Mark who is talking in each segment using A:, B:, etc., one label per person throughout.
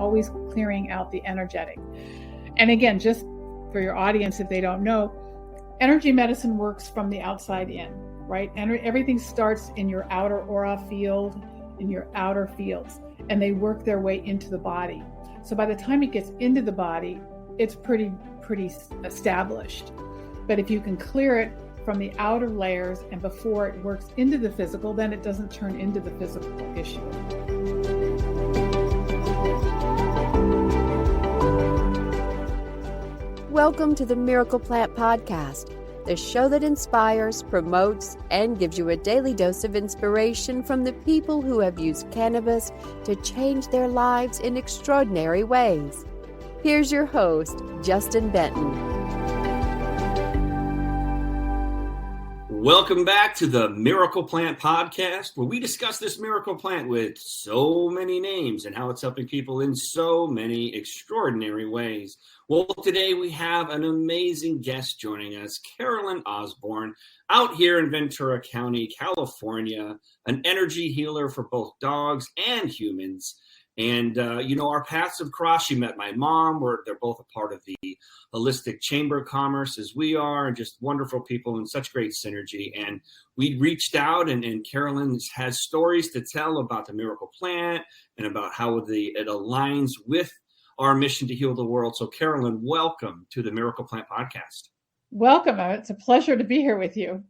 A: always clearing out the energetic. And again, just for your audience, if they don't know, energy medicine works from the outside in, right? And everything starts in your outer aura field, in your outer fields, and they work their way into the body. So by the time it gets into the body, it's pretty established. But if you can clear it from the outer layers and before it works into the physical, then it doesn't turn into the physical issue.
B: Welcome to the Miracle Plant Podcast, the show that inspires, promotes, and gives you a daily dose of inspiration from the people who have used cannabis to change their lives in extraordinary ways. Here's your host, Justin Benton.
C: Welcome back to the Miracle Plant Podcast, where we discuss this miracle plant with so many names and how it's helping people in so many extraordinary ways. Well, today we have an amazing guest joining us, Carolyn Osborn, out here in Ventura County, California, an energy healer for both dogs and humans. And, our paths have crossed. She met my mom. They're both a part of the Holistic Chamber of Commerce as we are, and just wonderful people and such great synergy. And we reached out, and Carolyn has stories to tell about the miracle plant and about how it aligns with our mission to heal the world. So Carolyn, welcome to the Miracle Plant Podcast.
A: Welcome. It's a pleasure to be here with you.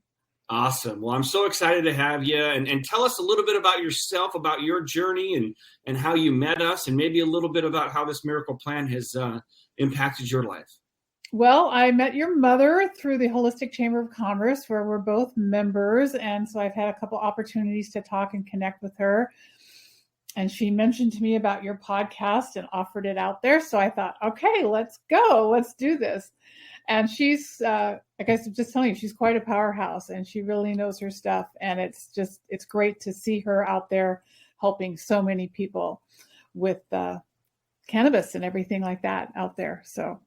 C: Awesome. Well, I'm so excited to have you, and tell us a little bit about yourself, about your journey and how you met us, and maybe a little bit about how this miracle plan has impacted your life.
A: Well, I met your mother through the Holistic Chamber of Commerce, where we're both members. And so I've had a couple opportunities to talk and connect with her. And she mentioned to me about your podcast and offered it out there. So I thought, okay, let's go. Let's do this. And she's, I guess I'm just telling you, she's quite a powerhouse and she really knows her stuff. And it's great to see her out there helping so many people with cannabis and everything like that out there. So,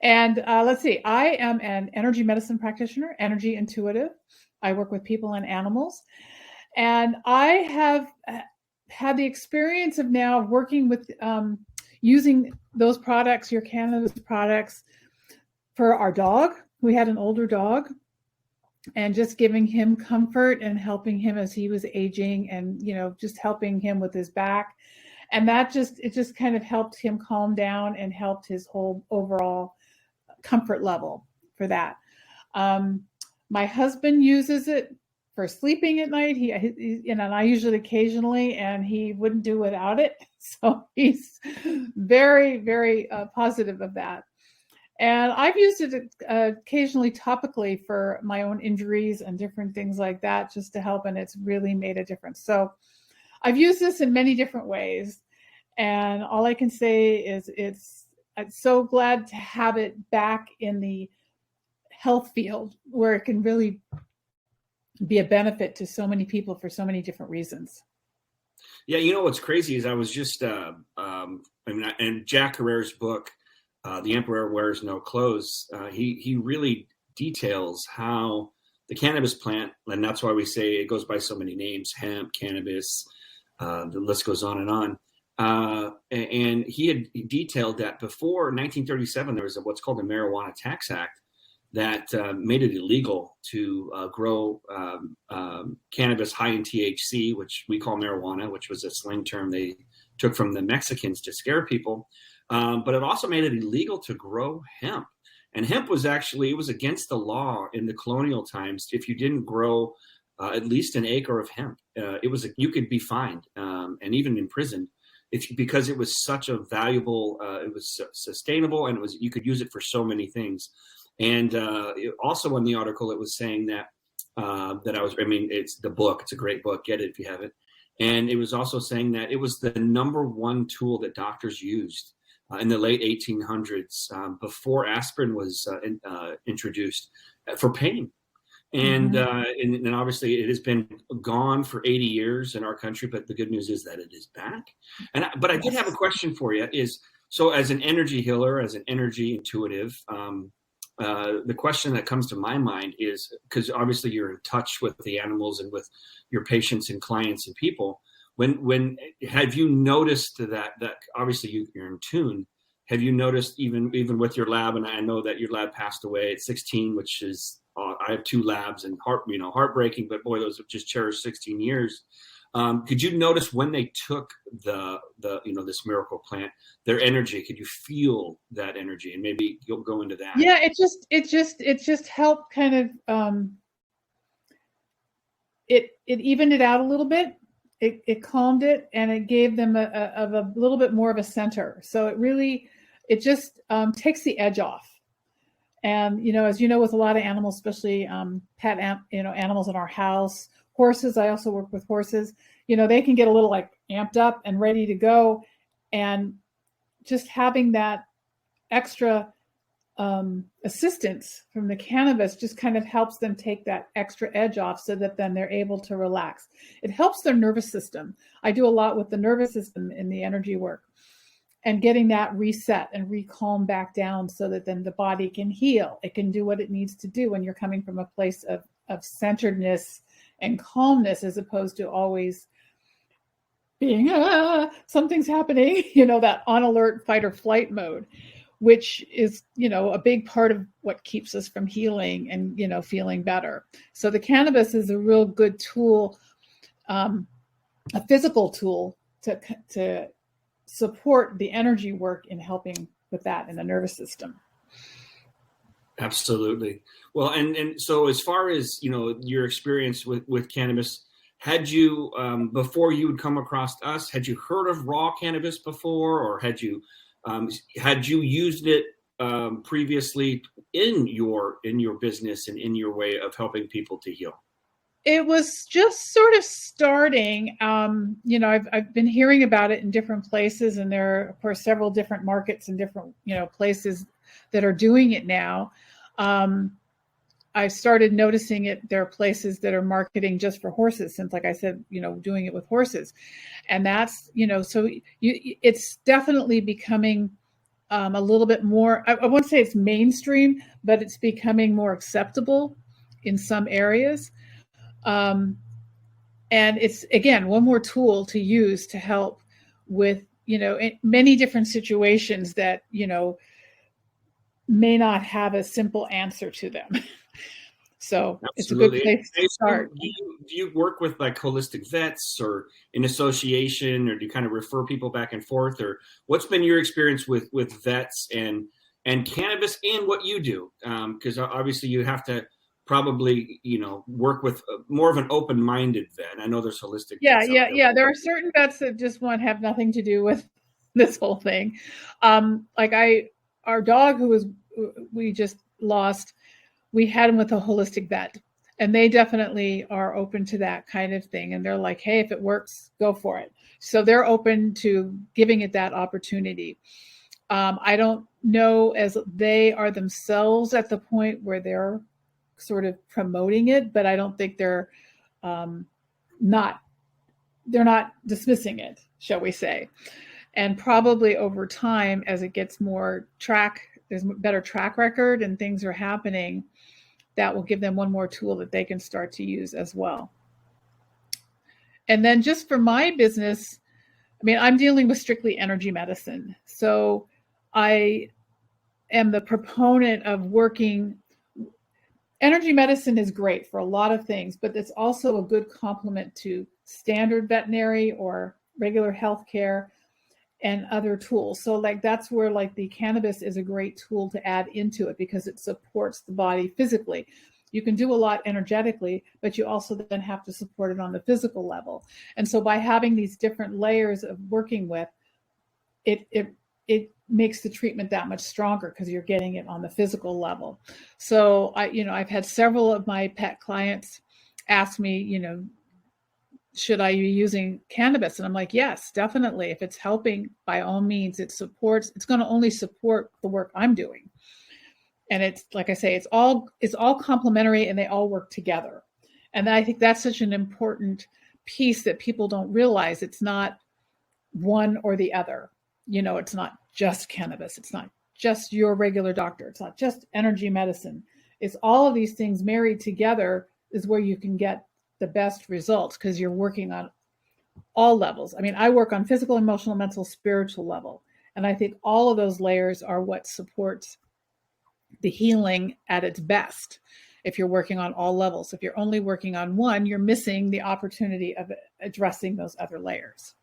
A: and let's see, I am an energy medicine practitioner, energy intuitive. I work with people and animals. And I have had the experience of now working with using those products, your cannabis products, for our dog. We had an older dog, and just giving him comfort and helping him as he was aging, and just helping him with his back. And it just kind of helped him calm down and helped his whole overall comfort level for that. My husband uses it for sleeping at night. And I use it occasionally, and he wouldn't do without it. So he's very, very positive of that. And I've used it occasionally topically for my own injuries and different things like that, just to help. And it's really made a difference. So I've used this in many different ways. And all I can say is I'm so glad to have it back in the health field, where it can really be a benefit to so many people for so many different reasons.
C: Yeah, what's crazy is I was just, in Jack Herrera's book, The Emperor Wears No Clothes, he really details how the cannabis plant, and that's why we say it goes by so many names, hemp, cannabis, the list goes on and on. And he had detailed that before 1937, there was what's called the Marijuana Tax Act that made it illegal to grow cannabis high in THC, which we call marijuana, which was a slang term they took from the Mexicans to scare people. But it also made it illegal to grow hemp. And hemp was it was against the law in the colonial times. If you didn't grow at least an acre of hemp, you could be fined and even imprisoned because it was such a valuable, it was sustainable, and you could use it for so many things. And also in the article, it was saying that it's the book. It's a great book. Get it if you have it. And it was also saying that it was the number one tool that doctors used in the late 1800s, before aspirin was introduced, for pain. And, and obviously it has been gone for 80 years in our country, but the good news is that it is back. But I did have a question for you so as an energy healer, as an energy intuitive, the question that comes to my mind is, because obviously you're in touch with the animals and with your patients and clients and people, When have you noticed that obviously you're in tune? Have you noticed even with your lab, and I know that your lab passed away at 16, which is I have 2 labs, and heartbreaking, but boy, those have just cherished 16 years. Could you notice when they took the this miracle plant, their energy? Could you feel that energy? And maybe you'll go into that.
A: Yeah, it just helped kind of it evened it out a little bit. It calmed it, and it gave them a little bit more of a center. So it just takes the edge off. And as you know, with a lot of animals, especially pet animals in our house, horses. I also work with horses. They can get a little like amped up and ready to go, and just having that extra assistance from the cannabis just kind of helps them take that extra edge off, so that then they're able to relax. It helps their nervous system. I do a lot with the nervous system in the energy work, and getting that reset and recalm back down, so that then the body can heal. It can do what it needs to do when you're coming from a place of centeredness and calmness, as opposed to always being something's happening, that on alert fight or flight mode, which is a big part of what keeps us from healing and feeling better. So the cannabis is a real good tool, a physical tool to support the energy work in helping with that in the nervous system.
C: Absolutely. Well, and so as far as your experience with cannabis, had you before you would come across us, had you heard of raw cannabis before, or had you used it previously in your business and in your way of helping people to heal?
A: It was just sort of starting. I've been hearing about it in different places, and there are, of course, several different markets and different places that are doing it now. I started noticing it. There are places that are marketing just for horses, since, like I said, doing it with horses, and that's so it's definitely becoming a little bit more. I won't say it's mainstream, but it's becoming more acceptable in some areas. And it's, again, one more tool to use to help with, in many different situations that, may not have a simple answer to them. So Absolutely. It's a good place to start.
C: Do you work with like holistic vets or in association, or do you kind of refer people back and forth, or what's been your experience with vets and cannabis and what you do? Because obviously you have to probably, work with more of an open-minded vet. I know there's holistic.
A: Yeah. There are certain vets that just have nothing to do with this whole thing. Our dog we just lost, we had him with a holistic vet, and they definitely are open to that kind of thing. And they're like, hey, if it works, go for it. So they're open to giving it that opportunity. I don't know as they are themselves at the point where they're sort of promoting it, but I don't think they're not dismissing it, shall we say. And probably over time, as it gets more there's better track record and things are happening, that will give them one more tool that they can start to use as well. And then just for my business, I'm dealing with strictly energy medicine. So I am the proponent of working. Energy medicine is great for a lot of things, but it's also a good complement to standard veterinary or regular healthcare and other tools. So that's where the cannabis is a great tool to add into it, because it supports the body physically. You can do a lot energetically, but you also then have to support it on the physical level. And so by having these different layers of working with it makes the treatment that much stronger, because you're getting it on the physical level. So I've had several of my pet clients ask me, should I be using cannabis? And I'm like, yes, definitely. If it's helping, by all means, it's going to only support the work I'm doing. And it's, like I say, it's all complementary, and they all work together. And I think that's such an important piece that people don't realize. It's not one or the other. It's not just cannabis. It's not just your regular doctor. It's not just energy medicine. It's all of these things married together is where you can get the best results, because you're working on all levels. I mean, I work on physical, emotional, mental, spiritual level. And I think all of those layers are what supports the healing at its best. If you're working on all levels, if you're only working on one, you're missing the opportunity of addressing those other layers.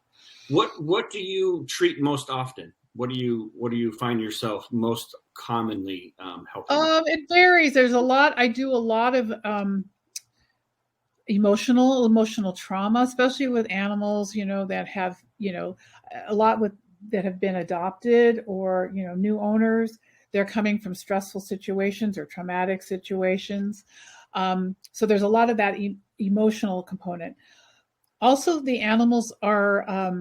C: What do you treat most often? What do you find yourself most commonly helping?
A: It varies. There's a lot. I do a lot of emotional trauma, especially with animals, that have, a lot that have been adopted or, new owners. They're coming from stressful situations or traumatic situations. So there's a lot of that emotional component. Also, the animals are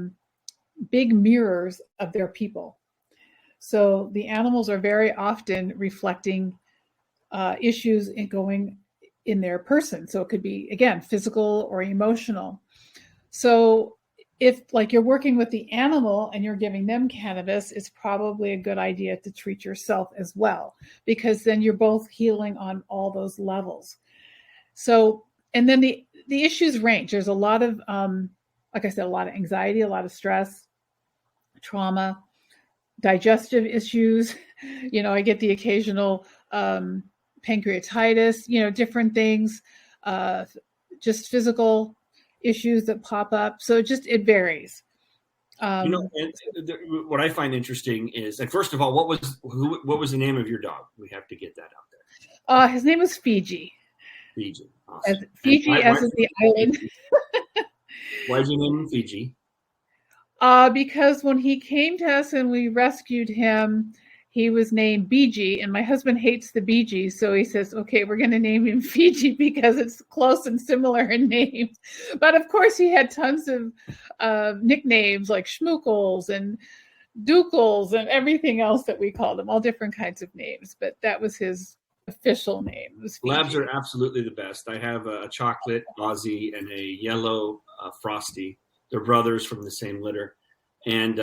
A: big mirrors of their people. So the animals are very often reflecting issues going in their person. So it could be, again, physical or emotional. So if like you're working with the animal and you're giving them cannabis, it's probably a good idea to treat yourself as well, because then you're both healing on all those levels. So, and then the issues range. There's a lot of, like I said, a lot of anxiety, a lot of stress, trauma, digestive issues. I get the occasional pancreatitis, different things, just physical issues that pop up. So it varies.
C: What I find interesting is, like, first of all, what was the name of your dog? We have to get that out there.
A: His name was Fiji.
C: Fiji. Awesome.
A: Fiji, as is the island.
C: Why did you name him Fiji?
A: Because when he came to us and we rescued him, he was named BG, and my husband hates the Bee Gees, so he says, okay, we're going to name him Fiji because it's close and similar in names. But of course, he had tons of nicknames like Schmookles and Dookles and everything else that we called him, all different kinds of names. But that was his official name.
C: Labs are absolutely the best. I have a chocolate Aussie and a yellow Frosty. They're brothers from the same litter. And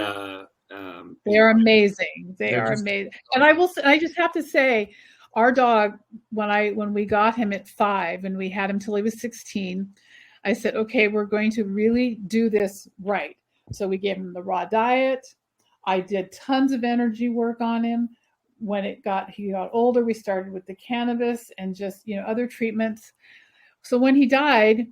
A: they are amazing. They are amazing. And I just have to say, our dog, when we got him at 5 and we had him till he was 16, I said, okay, we're going to really do this right. So we gave him the raw diet. I did tons of energy work on him. When he got older, we started with the cannabis and just, other treatments. So when he died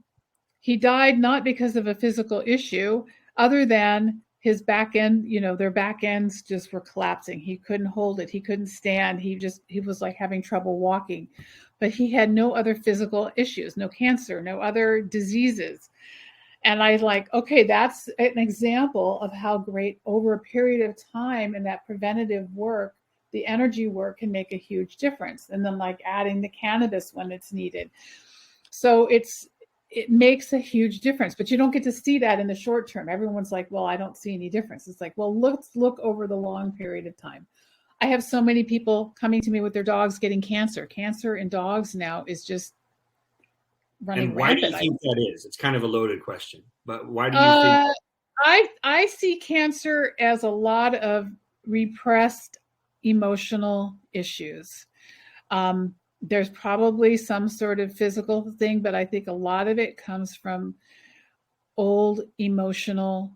A: not because of a physical issue, other than his back end, their back ends just were collapsing. He couldn't hold it. He couldn't stand. He was like having trouble walking, but he had no other physical issues, no cancer, no other diseases. And I like, okay, that's an example of how great over a period of time and that preventative work, the energy work can make a huge difference. And then like adding the cannabis when it's needed. So it makes a huge difference, but you don't get to see that in the short term. Everyone's like, well, I don't see any difference. It's like, well, let's look over the long period of time. I have so many people coming to me with their dogs getting cancer. Cancer in dogs now is just running rampant.
C: And why do you think that is? It's kind of a loaded question, but why do you think?
A: I see cancer as a lot of repressed emotional issues. There's probably some sort of physical thing, but I think a lot of it comes from old emotional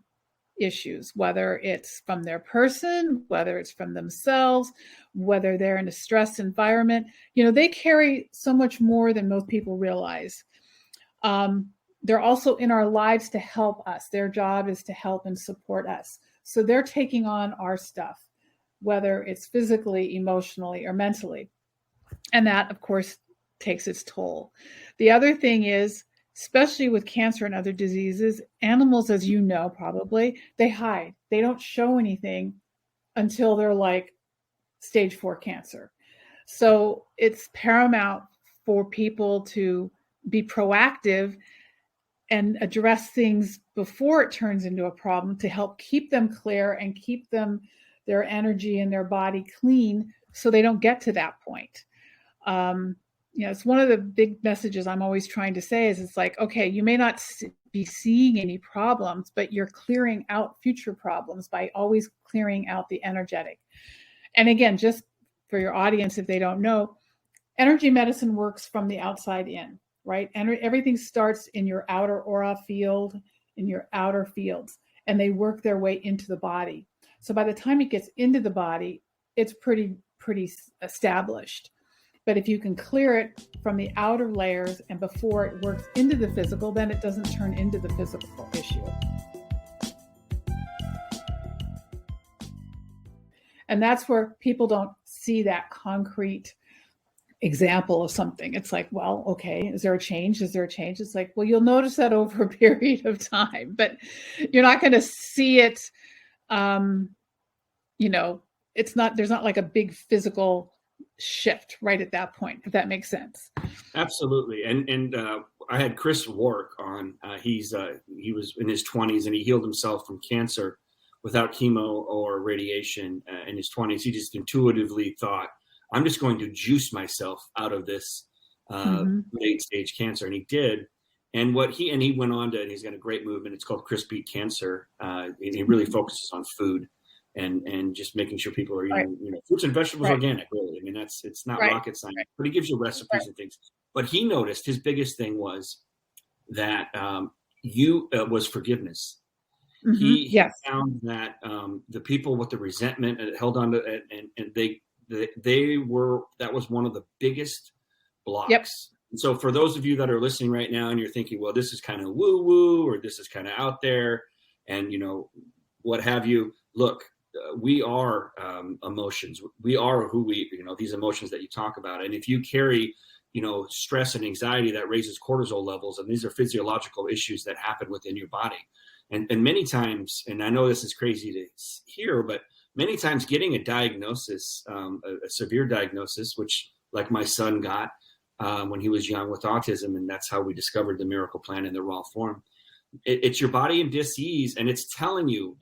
A: issues, whether it's from their person, whether it's from themselves, whether they're in a stress environment. They carry so much more than most people realize. They're also in our lives to help us. Their job is to help and support us. So they're taking on our stuff, whether it's physically, emotionally, or mentally. And that, of course, takes its toll. The other thing is, especially with cancer and other diseases, animals, as you know, probably, they hide. They don't show anything until they're like stage 4 cancer. So it's paramount for people to be proactive and address things before it turns into a problem to help keep them clear and keep their energy and their body clean so they don't get to that point. It's one of the big messages I'm always trying to say is it's like, okay, you may not be seeing any problems, but you're clearing out future problems by always clearing out the energetic. And again, just for your audience, if they don't know, energy medicine works from the outside in, right? And everything starts in your outer aura field, in your outer fields, and they work their way into the body. So by the time it gets into the body, it's pretty established. But if you can clear it from the outer layers and before it works into the physical, then it doesn't turn into the physical issue. And that's where people don't see that concrete example of something. It's like, well, okay, is there a change? Is there a change? It's like, well, you'll notice that over a period of time, but you're not going to see it. It's not, there's not like a big physical shift right at that point, if that makes sense.
C: Absolutely. And I had Chris Warwick on. He was in his 20s and he healed himself from cancer without chemo or radiation in his 20s. He just intuitively thought, I'm just going to juice myself out of this late stage cancer. And he did. And he went on to, and he's got a great movement. It's called Chris Beat Cancer. And he really focuses on food and just making sure people are eating, fruits and vegetables, organic, really. I mean, it's not rocket science, but he gives you recipes and things. But he noticed his biggest thing was that was forgiveness. He found that the people with the resentment held on to it, and that was one of the biggest blocks. Yep. And so for those of you that are listening right now and you're thinking, well, this is kind of woo woo, or this is kind of out there, and what have you, look, we are emotions. We are who these emotions that you talk about. And if you carry, stress and anxiety, that raises cortisol levels, and these are physiological issues that happen within your body. And many times, and I know this is crazy to hear, but many times getting a diagnosis, a severe diagnosis, which like my son got when he was young with autism, and that's how we discovered the Miracle Plan in the raw form. It's your body in dis-ease, and it's telling you,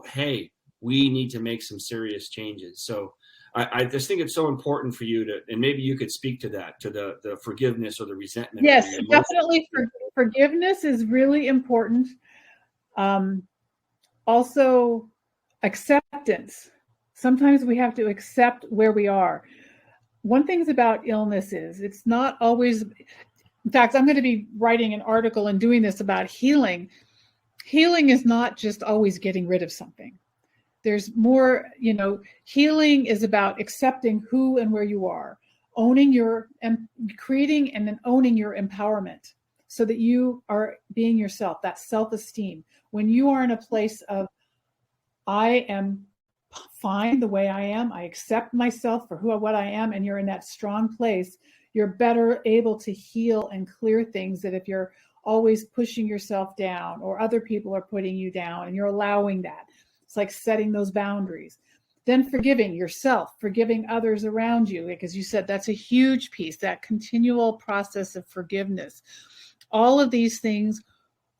C: hey, we need to make some serious changes. So I just think it's so important for you to, and maybe you could speak to that, to the forgiveness or the resentment.
A: Yes, definitely. Forgiveness is really important. Also, acceptance. Sometimes we have to accept where we are. One thing about illness is it's not always, in fact, I'm going to be writing an article and doing this about healing. Healing is not just always getting rid of something. There's more, healing is about accepting who and where you are, owning and creating and then owning your empowerment so that you are being yourself, that self-esteem. When you are in a place of, I am fine the way I am, I accept myself for what I am, and you're in that strong place, you're better able to heal and clear things that if you're always pushing yourself down or other people are putting you down and you're allowing that. It's like setting those boundaries. Then forgiving yourself, forgiving others around you, because you said that's a huge piece, that continual process of forgiveness. All of these things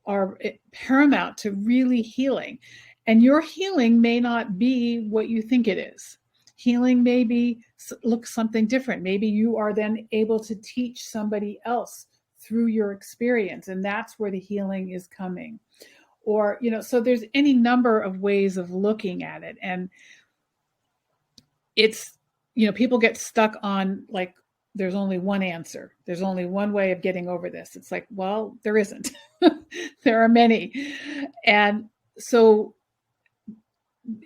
A: are paramount to really healing. And your healing may not be what you think it is. Healing may look something different. Maybe you are then able to teach somebody else through your experience, and that's where the healing is coming. Or, so there's any number of ways of looking at it. And it's, people get stuck on like, there's only one answer. There's only one way of getting over this. It's like, well, there isn't. There are many. And so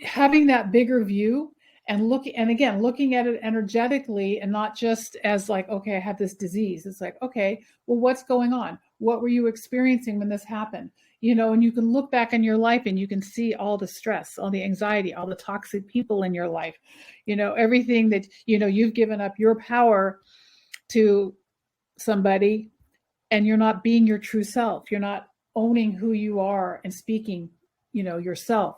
A: having that bigger view and looking at it energetically and not just as like, okay, I have this disease. It's like, okay, well, what's going on? What were you experiencing when this happened? And you can look back in your life and you can see all the stress, all the anxiety, all the toxic people in your life, everything that, you've given up your power to somebody and you're not being your true self. You're not owning who you are and speaking, yourself,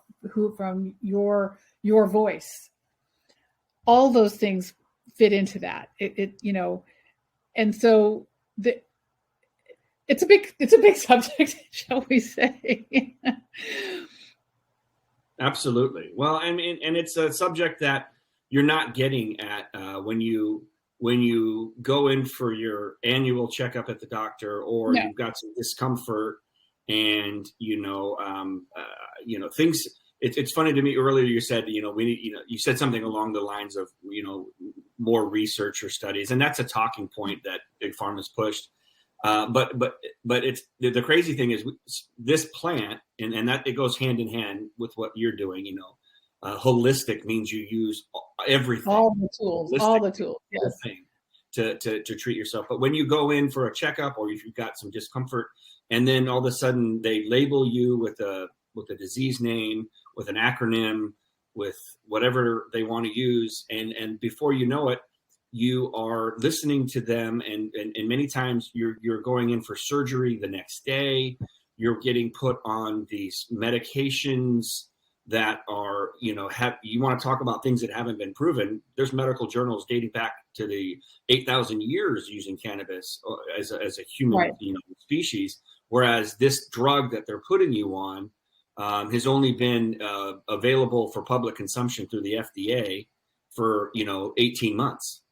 A: from your voice. All those things fit into that. And so it's a big subject, shall we say? Absolutely.
C: Well, I mean, and it's a subject that you're not getting at when you go in for your annual checkup at the doctor, or you've got some discomfort, and things. It's funny to me. Earlier, you said you said something along the lines of more research or studies, and that's a talking point that Big Pharma's pushed. But it's the crazy thing is this plant, and that it goes hand in hand with what you're doing. Holistic means you use everything,
A: all the tools, yes,
C: to treat yourself. But when you go in for a checkup, or if you've got some discomfort, and then all of a sudden they label you with a disease name, with an acronym, with whatever they want to use, and before you know it, you are listening to them, and many times you're going in for surgery the next day. You're getting put on these medications that are, you want to talk about things that haven't been proven. There's medical journals dating back to the 8,000 years using cannabis as a human,
A: right,
C: species, whereas this drug that they're putting you on has only been available for public consumption through the FDA for 18 months.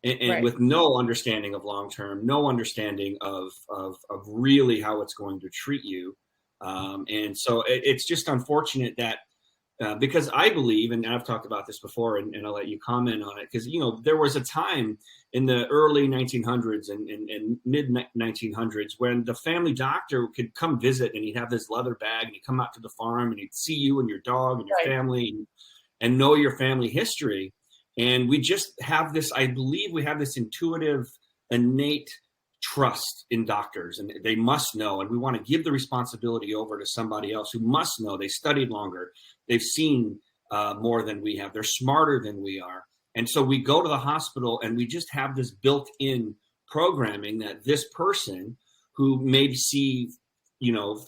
C: And
A: right,
C: with no understanding of long-term, no understanding of really how it's going to treat you. And so it's just unfortunate that because I believe, and I've talked about this before, and I'll let you comment on it, because, there was a time in the early 1900s and mid 1900s when the family doctor could come visit, and he'd have this leather bag, and he'd come out to the farm, and he'd see you and your dog and your
A: right,
C: family and know your family history. And we just have this, I believe we have this intuitive, innate trust in doctors, and they must know. And we want to give the responsibility over to somebody else who must know. They studied longer. They've seen more than we have. They're smarter than we are. And so we go to the hospital, and we just have this built-in programming that this person who may see,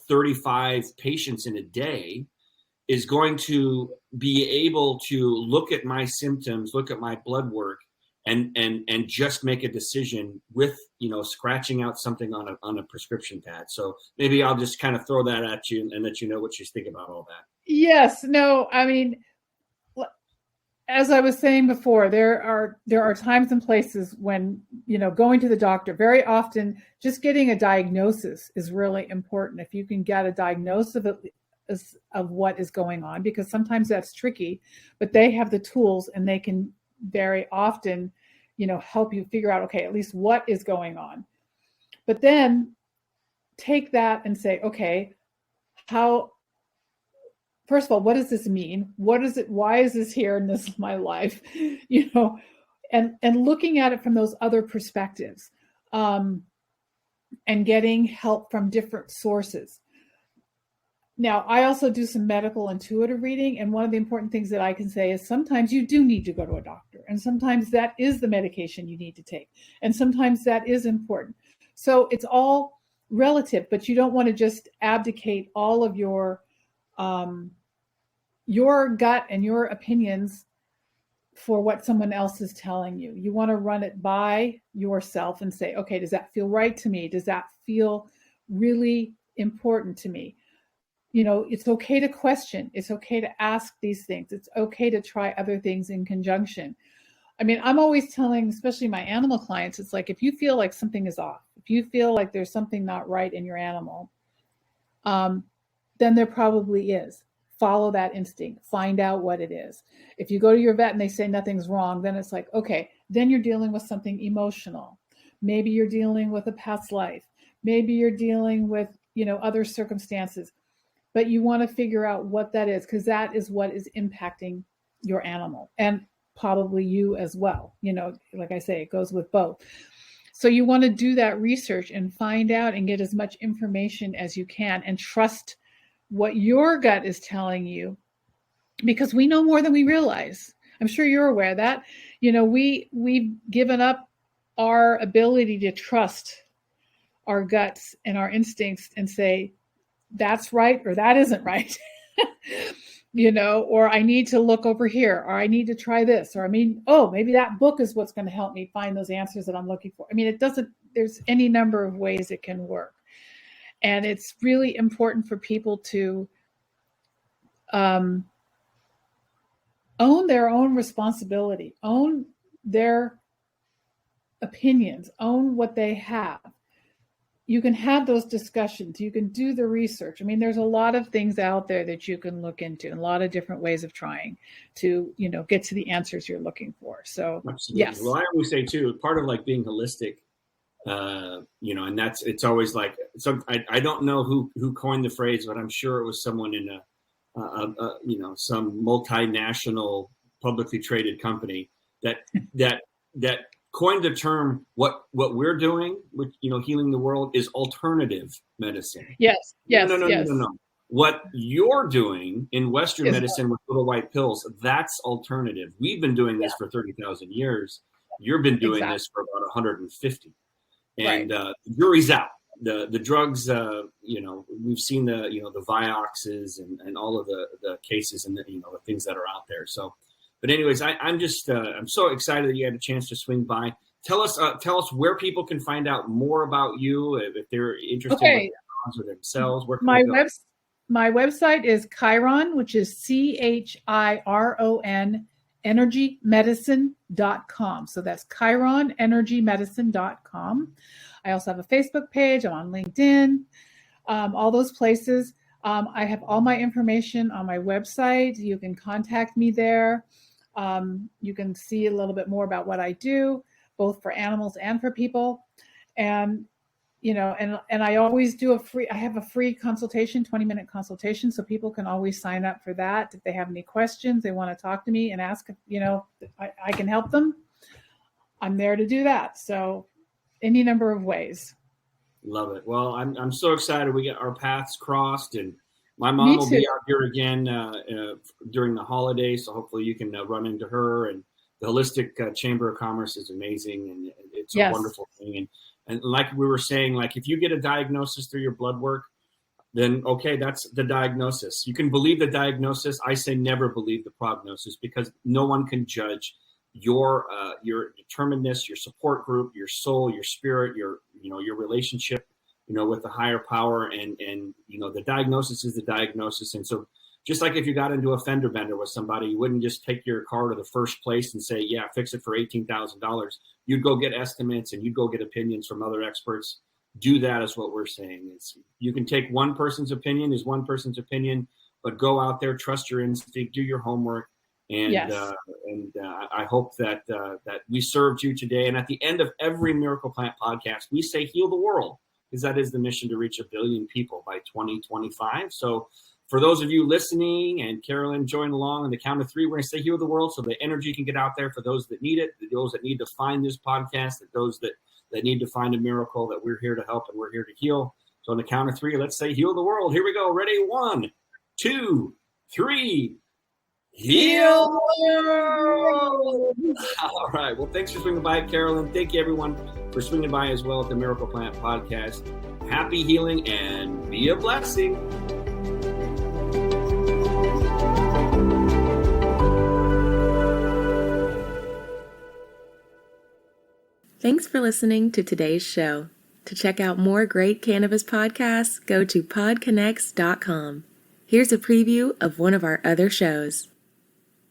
C: 35 patients in a day is going to be able to look at my symptoms, look at my blood work, and just make a decision with, scratching out something on a prescription pad. So maybe I'll just kind of throw that at you and let you know what you think about all that.
A: yes, no, I mean, as I was saying before, there are times and places when, going to the doctor, very often just getting a diagnosis is really important. If you can get a diagnosis of what is going on, because sometimes that's tricky, but they have the tools, and they can very often, help you figure out, okay, at least what is going on. But then take that and say, okay, first of all, what does this mean? What is it? Why is this here? And this is my life, and looking at it from those other perspectives, and getting help from different sources. Now, I also do some medical intuitive reading, and one of the important things that I can say is sometimes you do need to go to a doctor, and sometimes that is the medication you need to take, and sometimes that is important. So it's all relative, but you don't want to just abdicate all of your gut and your opinions for what someone else is telling you. You want to run it by yourself and say, okay, does that feel right to me? Does that feel really important to me? It's okay to question. It's okay to ask these things. It's okay to try other things in conjunction. I mean, I'm always telling, especially my animal clients, it's like, if you feel like something is off, if you feel like there's something not right in your animal, then there probably is. Follow that instinct. Find out what it is. If you go to your vet and they say nothing's wrong, then it's like, okay, then you're dealing with something emotional. Maybe you're dealing with a past life. Maybe you're dealing with, other circumstances. But you want to figure out what that is, because that is what is impacting your animal, and probably you as well. Like I say, it goes with both. So you want to do that research and find out and get as much information as you can, and trust what your gut is telling you, because we know more than we realize. I'm sure you're aware of that. We've given up our ability to trust our guts and our instincts and say, that's right, or that isn't right, or I need to look over here, or I need to try this, or maybe that book is what's going to help me find those answers that I'm looking for. There's any number of ways it can work. And it's really important for people to own their own responsibility, own their opinions, own what they have. You can have those discussions. You can do the research. There's a lot of things out there that you can look into, and a lot of different ways of trying to, get to the answers you're looking for. So,
C: absolutely.
A: Yes.
C: Well, I always say too, part of like being holistic And it's always like, so I don't know who coined the phrase, but I'm sure it was someone in some multinational publicly traded company that coined the term, what we're doing with, healing the world is alternative medicine.
A: Yes.
C: No. What you're doing in Western medicine with little white pills, that's alternative. We've been doing this for 30,000 years. You've been doing this for about 150. And the jury's out. The drugs, we've seen the Vioxxes and all of the cases and the things that are out there. So, but anyways, I'm so excited that you had a chance to swing by. Tell us where people can find out more about you if they're interested in or themselves. Where can
A: my website is Chiron, which is CHIRON energymedicine.com. So that's chironenergymedicine.com. I also have a Facebook page. I'm on LinkedIn, all those places. I have all my information on my website. You can contact me there. You can see a little bit more about what I do, both for animals and for people. And and I always do I have a free consultation, 20-minute consultation. So people can always sign up for that. If they have any questions, they want to talk to me and ask, I can help them. I'm there to do that. So any number of ways.
C: Love it. Well, I'm so excited. We get our paths crossed, and my mom will be out here again during the holidays. So hopefully you can run into her. And the Holistic Chamber of Commerce is amazing. And it's a wonderful thing. And like we were saying, like if you get a diagnosis through your blood work, then okay, that's the diagnosis. You can believe the diagnosis. I say never believe the prognosis, because no one can judge your determinedness, your support group, your soul, your spirit, your relationship, with the higher power, and the diagnosis is the diagnosis. And so just like if you got into a fender bender with somebody, you wouldn't just take your car to the first place and say, yeah, fix it for $18,000. You'd go get estimates and you'd go get opinions from other experts. Do that is what we're saying. You can take one person's opinion is one person's opinion, but go out there, trust your instinct, do your homework. And I hope that we served you today. And at the end of every Miracle Plant podcast, we say heal the world, because that is the mission, to reach 1 billion people by 2025. So for those of you listening, and Carolyn, join along on the count of 3, we're going to say heal the world so the energy can get out there for those that need it, those that need to find this podcast, those that need to find a miracle, that we're here to help and we're here to heal. So on the count of 3, let's say heal the world. Here we go. Ready? 1, 2, 3. Heal the world. All right. Well, thanks for swinging by, Carolyn. Thank you, everyone, for swinging by as well at the Miracle Plant podcast. Happy healing and be a blessing.
D: Thanks for listening to today's show. To check out more great cannabis podcasts, go to PodConx.com. Here's a preview of one of our other shows.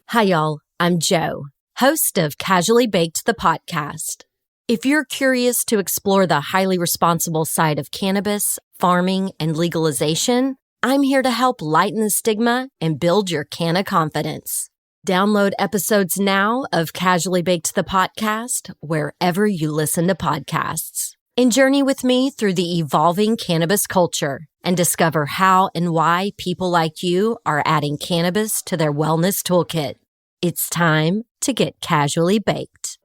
E: Hi, y'all. I'm Jo, host of Casually Baked, the podcast. If you're curious to explore the highly responsible side of cannabis, farming, and legalization, I'm here to help lighten the stigma and build your canna confidence. Download episodes now of Casually Baked, the podcast, wherever you listen to podcasts. And journey with me through the evolving cannabis culture and discover how and why people like you are adding cannabis to their wellness toolkit. It's time to get casually baked.